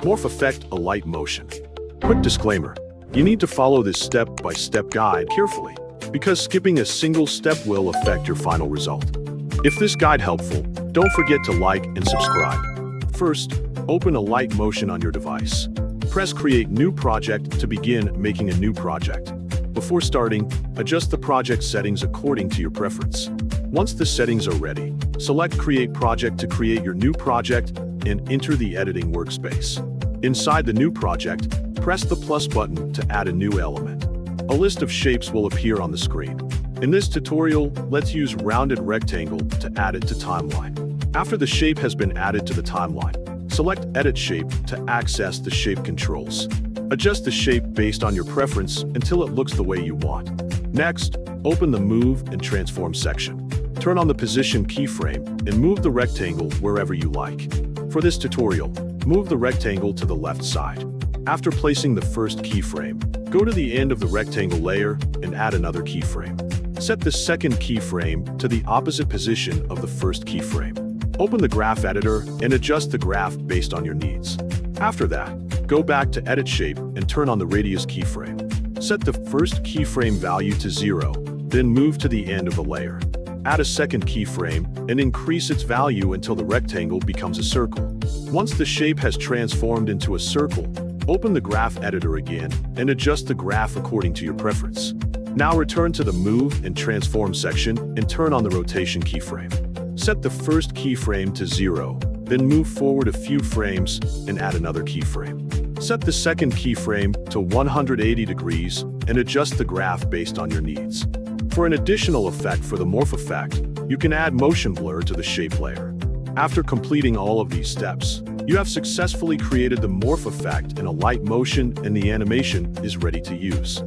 Morph Effect Alight Motion. Quick disclaimer, you need to follow this step-by-step guide carefully, because skipping a single step will affect your final result. If this guide helpful, don't forget to like and subscribe. First, open Alight Motion on your device. Press Create New Project to begin making a new project. Before starting, adjust the project settings according to your preference. Once the settings are ready, select Create Project to create your new project and enter the editing workspace. Inside the new project, press the plus button to add a new element. A list of shapes will appear on the screen. In this tutorial, let's use rounded rectangle to add it to timeline. After the shape has been added to the timeline, select Edit Shape to access the shape controls. Adjust the shape based on your preference until it looks the way you want. Next, open the Move and Transform section. Turn on the Position keyframe and move the rectangle wherever you like. For this tutorial, move the rectangle to the left side. After placing the first keyframe, go to the end of the rectangle layer and add another keyframe. Set the second keyframe to the opposite position of the first keyframe. Open the graph editor and adjust the graph based on your needs. After that, go back to Edit Shape and turn on the radius keyframe. Set the first keyframe value to 0, then move to the end of the layer. Add a second keyframe and increase its value until the rectangle becomes a circle. Once the shape has transformed into a circle, open the graph editor again and adjust the graph according to your preference. Now return to the Move and Transform section and turn on the rotation keyframe. Set the first keyframe to 0, then move forward a few frames and add another keyframe. Set the second keyframe to 180 degrees and adjust the graph based on your needs. For an additional effect for the Morph Effect, you can add motion blur to the shape layer. After completing all of these steps, you have successfully created the Morph Effect in Alight Motion and the animation is ready to use.